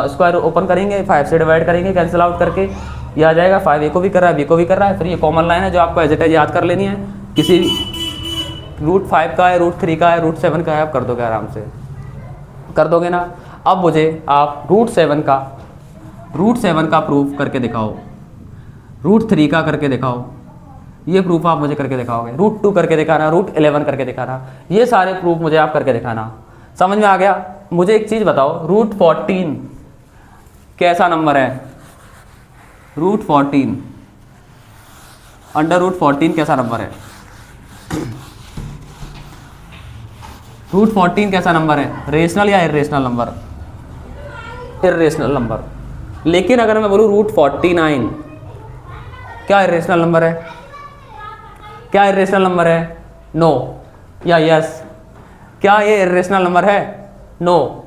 स्क्वायर ओपन करेंगे, 5 से डिवाइड करेंगे कैंसिल आउट करके, ये आ जाएगा 5 ए को भी कर रहा है, बी को भी कर रहा है। फिर ये कॉमन लाइन है जो आपको एज इट इज याद कर लेनी है। किसी √5 का है, √3 का है, √7 का है, आप कर दोगे आराम से, कर दोगे ना। अब मुझे आप √7 का प्रूफ करके दिखाओ, √3 का करके दिखाओ, ये प्रूफ आप मुझे करके दिखाओगे। √2 करके दिखाना, √11 करके दिखाना, ये सारे प्रूफ मुझे आप करके दिखाना। समझ में आ गया? मुझे एक चीज़ बताओ, √14 कैसा नंबर है? √14 अंडर √14 कैसा नंबर है? √14 कैसा नंबर है? रेशनल या इरेशनल नंबर? Irrational number. लेकिन अगर मैं बोलूँ √49 क्या इरेशनल नंबर है? क्या इरेशनल नंबर है? नो या यस? क्या ये इरेशनल नंबर है? नो,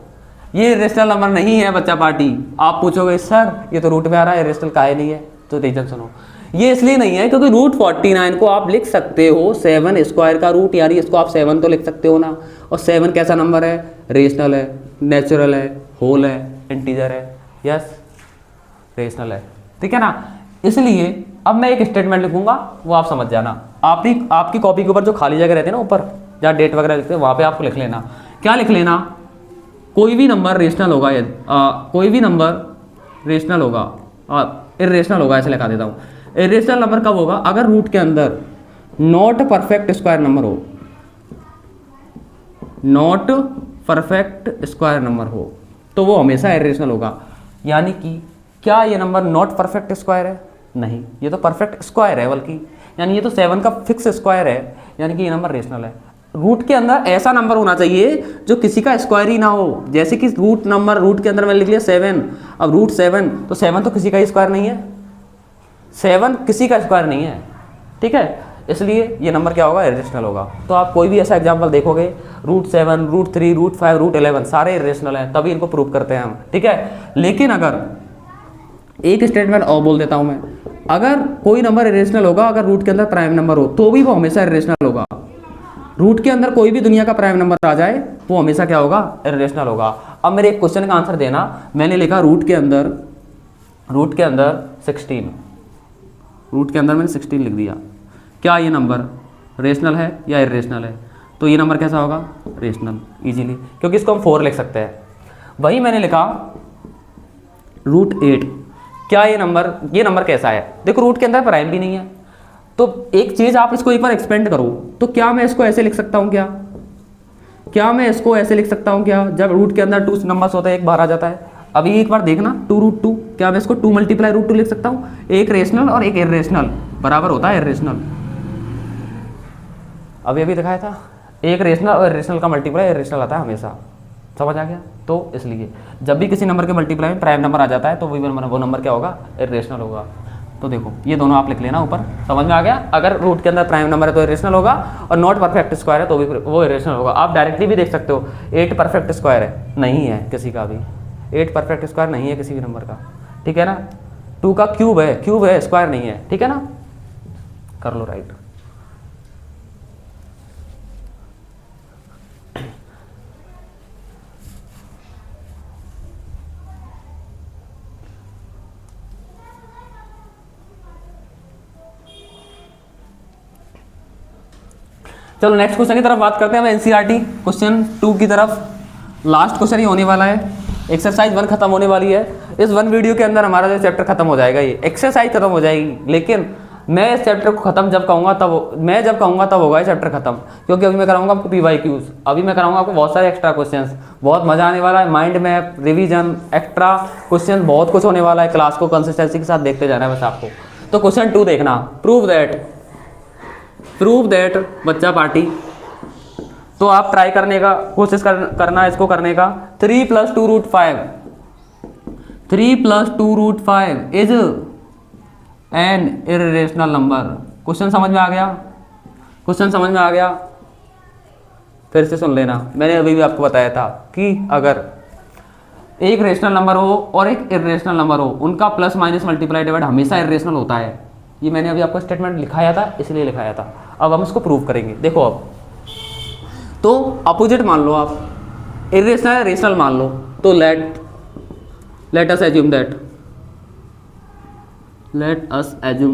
ये इरेशनल नंबर नहीं है बच्चा पार्टी। आप पूछोगे सर ये तो रूट में आ रहा है, इरेशनल काहे नहीं है? तो रीजन सुनो, ये इसलिए नहीं है क्योंकि √49 को आप लिख सकते हो 7 स्क्वायर का रूट, यानी इसको आप 7 तो लिख सकते हो ना। और 7 कैसा नंबर है? रेशनल है, नेचुरल है, होल है, इंटीजर है। यस, रेशनल है, ठीक है ना। इसलिए अब मैं एक स्टेटमेंट लिखूंगा, वो आप समझ जाना। आपकी कॉपी के ऊपर जो खाली जगह रहती है ना, ऊपर जहाँ डेट वगैरह लिखते हैं, वहाँ पे आपको लिख लेना। क्या लिख लेना? कोई भी नंबर रेशनल होगा, कोई भी नंबर रेशनल होगा, इरेशनल होगा, ऐसे लिखा देता हूँ। इरेशनल नंबर कब होगा? अगर रूट के अंदर नॉट परफेक्ट स्क्वायर नंबर हो, नॉट परफेक्ट स्क्वायर नंबर हो तो वो हमेशा इरेशनल होगा। यानी कि क्या ये नंबर नॉट परफेक्ट स्क्वायर है? नहीं, ये तो परफेक्ट स्क्वायर है, बल्कि यानी ये तो 7 का फिक्स स्क्वायर है, यानी कि ये नंबर रेशनल है। रूट के अंदर ऐसा नंबर होना चाहिए जो किसी का स्क्वायर ही ना हो। जैसे कि रूट के अंदर मैंने लिख लिया 7, अब √7, तो 7 तो किसी का ही स्क्वायर नहीं है, 7 किसी का स्क्वायर नहीं है, ठीक है। इसलिए ये नंबर क्या होगा? इरेशनल होगा। तो आप कोई भी ऐसा एग्जाम्पल देखोगे, √7, √3, √5, √11 सारे इरेशनल हैं, तभी इनको प्रूव करते हैं हम, ठीक है। लेकिन अगर एक स्टेटमेंट और बोल देता हूं मैं, अगर कोई नंबर इरेशनल होगा अगर रूट के अंदर प्राइम नंबर हो, तो भी वो हमेशा इरेशनल होगा। रूट के अंदर कोई भी दुनिया का प्राइम नंबर आ जाए, वो हमेशा क्या होगा? इरेशनल होगा। अब मेरे एक क्वेश्चन का आंसर देना, मैंने लिखा रूट के अंदर 16, रूट के अंदर मैंने 16 लिख दिया। क्या ये नंबर रेशनल है या इरेशनल है? तो ये नंबर कैसा होगा? रेशनल, इजीली, क्योंकि इसको हम 4 लिख सकते हैं। वही मैंने लिखा √8, क्या ये नंबर कैसा है? देखो रूट के अंदर प्राइम भी नहीं है, तो एक चीज़ आप इसको एक बार एक्सपेंड करो, तो क्या मैं इसको ऐसे लिख सकता हूँ? क्या मैं इसको ऐसे लिख सकता हूँ? क्या जब रूट के अंदर 2 नंबर्स होते हैं, एक बाहर आ जाता है। अभी एक बार देखना, 2√2, क्या मैं इसको 2 × √2 लिख सकता हूँ? एक रेशनल और एक इरेशनल बराबर होता है इरेशनल। अभी दिखाया था, एक रेशनल और इरेशनल का मल्टीप्लाई इरेशनल आता है हमेशा। समझ आ गया? तो इसलिए जब भी किसी नंबर के मल्टीप्लाई में प्राइम नंबर आ जाता है, तो वो नंबर क्या होगा? इरेशनल होगा। तो देखो ये दोनों आप लिख लेना ऊपर, समझ में आ गया? अगर रूट के अंदर प्राइम नंबर है तो इरेशनल होगा, और नॉट परफेक्ट स्क्वायर है तो भी वो इरेशनल होगा। आप डायरेक्टली भी देख सकते हो, 8 परफेक्ट स्क्वायर है, नहीं है किसी का भी, 8 परफेक्ट स्क्वायर नहीं है किसी भी नंबर का, ठीक है ना। 2 का क्यूब है, स्क्वायर नहीं है, ठीक है ना। कर लो राइट। चलो नेक्स्ट क्वेश्चन की तरफ बात करते हैं हम, एनसीईआरटी क्वेश्चन 2 की तरफ। लास्ट क्वेश्चन ही होने वाला है, एक्सरसाइज 1 खत्म होने वाली है। इस 1 वीडियो के अंदर हमारा जो चैप्टर खत्म हो जाएगा, ये एक्सरसाइज खत्म हो जाएगी। लेकिन मैं इस चैप्टर को खत्म जब कहूँगा तब होगा ये चैप्टर खत्म, क्योंकि अभी मैं कराऊंगा आपको PYQs, अभी मैं कराऊंगा आपको बहुत सारे एक्स्ट्रा क्वेश्चंस, बहुत मजा आने वाला है। Mind map, revision, extra question, बहुत कुछ होने वाला है। क्लास को कंसिस्टेंसी के साथ देखते जाना है बस आपको। तो क्वेश्चन 2 देखना, प्रूव दैट बच्चा पार्टी। तो आप ट्राई करने का कोशिश करना इसको करने का। 3 + 2 √ 5 is an irrational number. Question समझ में आ गया? फिर से सुन लेना, मैंने अभी भी आपको बताया था कि अगर एक रेशनल नंबर हो और एक इर्रेशनल नंबर हो, उनका प्लस माइनस मल्टीप्लाई डिवाइड हमेशा इर्रेशनल होता है। ये मैंने अभी आपको स्टेटमेंट लिखाया था, इसलिए लिखाया था। अब हम इसको प्रूव करेंगे। देखो अब तो अपोजिट मान लो आप, इर्रेशनल है रेशनल मान लो, तो लेट अस एज्यूम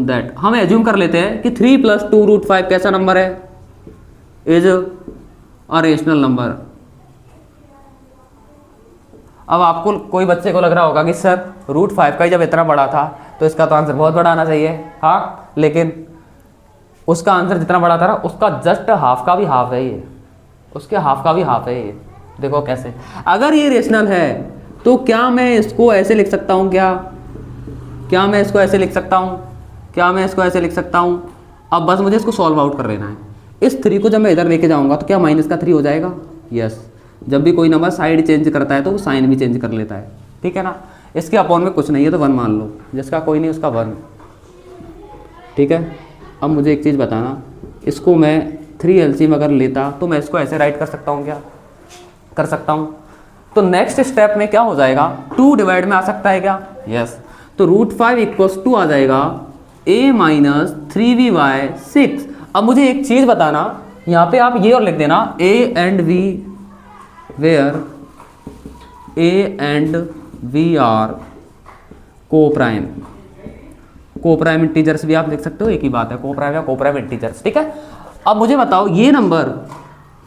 दैट हम एज्यूम कर लेते हैं कि 3 + 2 √ 5 कैसा नंबर है? Is a rational number. अब आपको कोई बच्चे को लग रहा होगा कि सर √5 का ही जब इतना बड़ा था तो इसका तो आंसर बहुत बड़ा आना चाहिए। हाँ, लेकिन उसका आंसर जितना बड़ा था ना, उसका जस्ट हाफ का भी हाफ है ये, उसके हाफ का भी हाफ है ये। देखो कैसे, अगर ये रेशनल है तो क्या मैं इसको ऐसे लिख सकता हूँ? क्या मैं इसको ऐसे लिख सकता हूँ? अब बस मुझे इसको सॉल्व आउट कर लेना है। इस 3 को जब मैं इधर लेके जाऊँगा तो क्या माइनस का 3 हो जाएगा? यस। जब भी कोई नंबर साइड चेंज करता है तो वो साइन भी चेंज कर लेता है, ठीक है ना। इसके अपॉन में कुछ नहीं है तो 1 मान लो, जिसका कोई नहीं उसका 1, ठीक है। अब मुझे एक चीज़ बताना, इसको मैं 3 LCM अगर लेता तो मैं इसको ऐसे राइट कर सकता हूँ? क्या कर सकता हूँ? तो नेक्स्ट स्टेप में क्या हो जाएगा, 2 डिवाइड में आ सकता है क्या? यस। तो √5 = आ जाएगा a - 3v/6। अब मुझे एक चीज़ बताना, यहाँ पे आप ये और लिख देना a and v where a and v are coprime integers भी आप लिख सकते हो, एक ही बात है, कोप्राइम या कोप्राइम इंटीजर्स, ठीक है। अब मुझे बताओ, ये नंबर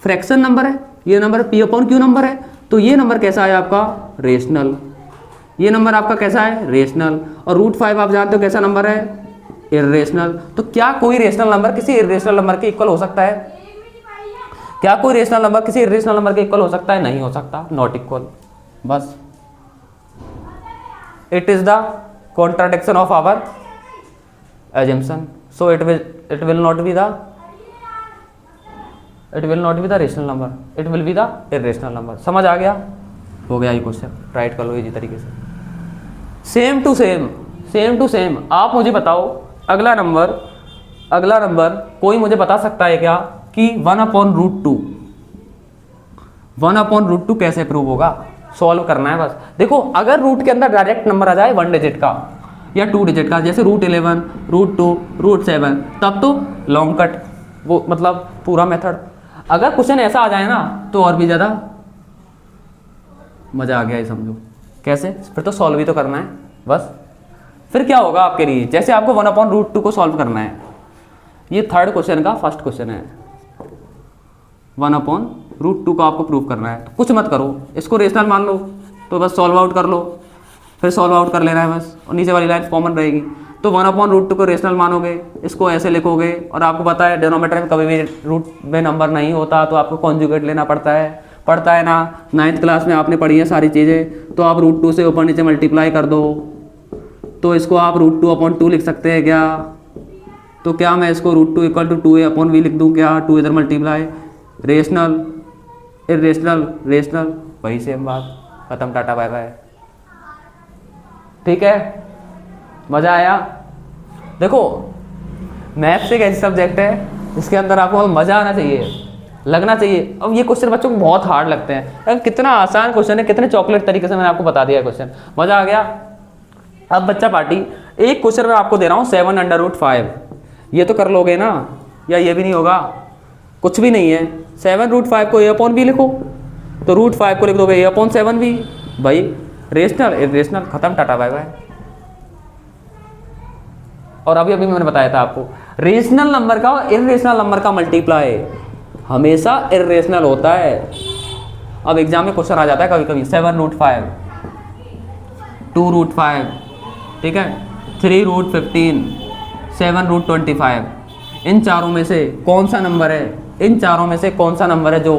फ्रैक्शन नंबर है, ये नंबर P/Q नंबर है, तो ये नंबर कैसा है आपका? रेशनल। ये नंबर आपका कैसा है? रेशनल। और √5 आप जानते हो कैसा नंबर है? इर्रेशनल। तो क्या कोई रेशनल नंबर किसी इर्रेशनल नंबर के इक्वल हो सकता है? क्या कोई रेशनल नंबर किसी इर्रेशनल नंबर के इक्वल हो सकता है? नहीं हो सकता, नॉट इक्वल। बस it is the contradiction of our assumption, so it will not be the rational number, it will be the irrational number। समझ आ गया? हो गया ये क्वेश्चन, राइट कर लो इजी तरीके से। सेम टू सेम आप मुझे बताओ, अगला नंबर कोई मुझे बता सकता है क्या कि 1/√2 कैसे प्रूव होगा? सॉल्व करना है बस। देखो, अगर रूट के अंदर डायरेक्ट नंबर आ जाए 1 डिजिट का या 2 डिजिट का, जैसे √11, √2, √7, तब तो लॉन्ग कट, वो मतलब पूरा मेथड। अगर क्वेश्चन ऐसा आ जाए ना तो और भी ज़्यादा मज़ा आ गया ये समझो। कैसे? फिर तो सॉल्व ही तो करना है बस। फिर क्या होगा आपके लिए, जैसे आपको 1/√2 को सॉल्व करना है, ये 3rd क्वेश्चन का 1st क्वेश्चन है। 1/√2 को आपको प्रूव करना है, तो कुछ मत करो, इसको रेशनल मान लो, तो बस सॉल्व आउट कर लो, फिर सॉल्व आउट कर लेना है बस, और नीचे वाली लाइन कॉमन रहेगी। तो 1/√2 को रेशनल मानोगे, इसको ऐसे लिखोगे, और आपको पता है डिनोमिनेटर में कभी भी रूट में नंबर नहीं होता तो आपको कॉन्जुगेट लेना पड़ता है ना। 9th क्लास में आपने पढ़ी है सारी चीज़ें। तो आप √2 से ऊपर नीचे मल्टीप्लाई कर दो, तो इसको आप √2/2 लिख सकते हैं क्या? तो क्या मैं इसको √2 = 2a/v लिख दूँ क्या? 2 इधर मल्टीप्लाई, रेशनल रेशनल, वही सेम बात, खत्म, टाटा बाय बाय। ठीक है, मज़ा आया? देखो, मैथ्स एक ऐसी सब्जेक्ट है जिसके अंदर आपको मज़ा आना चाहिए, लगना चाहिए। अब ये क्वेश्चन बच्चों को बहुत हार्ड लगते हैं, अब कितना आसान क्वेश्चन है, कितने चॉकलेट तरीके से मैंने आपको बता दिया क्वेश्चन। मज़ा आ गया? अब बच्चा पार्टी, एक क्वेश्चन मैं आपको दे रहा हूँ 7/√5, ये तो कर लोगे ना, या ये भी नहीं होगा? कुछ भी नहीं है। 7√5 को a/b लिखो, तो √5 को लिख दोगे a/7b। भाई रेशनल इरेशनल खत्म, टाटा बाय बाय। और अभी अभी मैंने बताया था आपको, रेशनल नंबर का और इरेशनल नंबर का मल्टीप्लाई हमेशा इरेशनल होता है। अब एग्जाम में क्वेश्चन आ जाता है कभी कभी 7√5, 2√5, ठीक है, 3√15, 7√25, इन चारों में से कौन सा नंबर है, इन चारों में से कौन सा नंबर है जो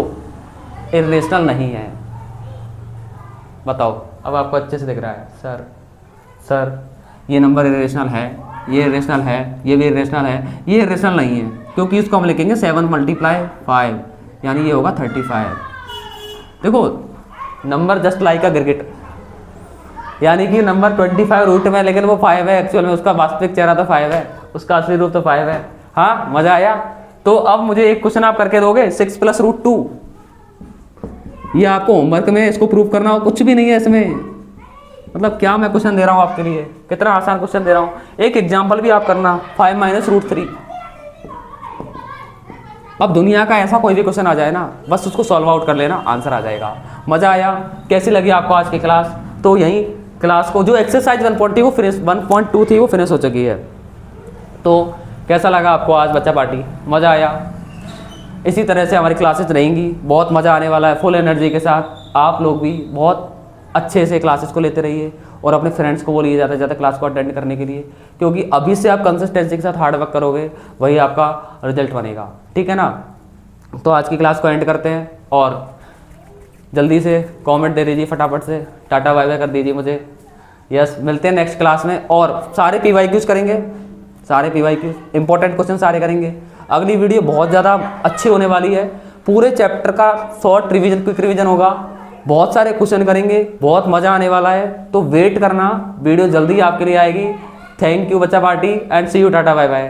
इरेशनल नहीं है? बताओ। अब आपको अच्छे से दिख रहा है सर ये नंबर इरेशनल है, ये इरेशनल है, ये भी इरेशनल है, ये इरेशनल नहीं है, क्योंकि इसको हम लिखेंगे 7 × 5, यानी ये होगा 35। देखो नंबर जस्ट लाइक अ क्रिकेट, यानी कि नंबर 25 रूट में, लेकिन वो 5 है एक्चुअल में, उसका वास्तविक चेहरा तो 5 है, उसका असली रूप तो 5 है। हाँ, मजा आया? तो अब मुझे एक क्वेश्चन आप करके दोगे, 6 + √2। ये आपको होमवर्क में इसको प्रूव करना हो, कुछ भी नहीं है इसमें। मतलब क्या मैं क्वेश्चन दे रहा हूँ आपके लिए, कितना आसान क्वेश्चन दे रहा हूँ। एक एग्जाम्पल भी आप करना, 5 - √3। अब दुनिया का ऐसा कोई भी क्वेश्चन आ जाए ना, बस उसको सॉल्व आउट कर लेना, आंसर आ जाएगा। मजा आया? कैसी लगी आपको आज की क्लास? तो यही क्लास को जो एक्सरसाइज 1.2 वो फिनिश 1.2 थी वो फिनिश हो चुकी है। तो कैसा लगा आपको आज बच्चा पार्टी? मज़ा आया? इसी तरह से हमारी क्लासेस रहेंगी, बहुत मज़ा आने वाला है, फुल एनर्जी के साथ। आप लोग भी बहुत अच्छे से क्लासेस को लेते रहिए और अपने फ्रेंड्स को बोलिए ज़्यादा से ज़्यादा क्लास को अटेंड करने के लिए, क्योंकि अभी से आप कंसिस्टेंसी के साथ हार्ड वर्क करोगे, वही आपका रिजल्ट बनेगा। ठीक है ना? तो आज की क्लास को एंड करते हैं और जल्दी से कमेंट दे दीजिए, फटाफट से टाटा बाय बाय कर दीजिए मुझे। यस, मिलते हैं नेक्स्ट क्लास में और सारे PYQs करेंगे, सारे PYQs इंपॉर्टेंट क्वेश्चन सारे करेंगे। अगली वीडियो बहुत ज़्यादा अच्छी होने वाली है, पूरे चैप्टर का शॉर्ट रिवीजन, क्विक रिवीजन होगा, बहुत सारे क्वेश्चन करेंगे, बहुत मज़ा आने वाला है। तो वेट करना, वीडियो जल्दी आपके लिए आएगी। थैंक यू बच्चा party and see you, tata bye bye.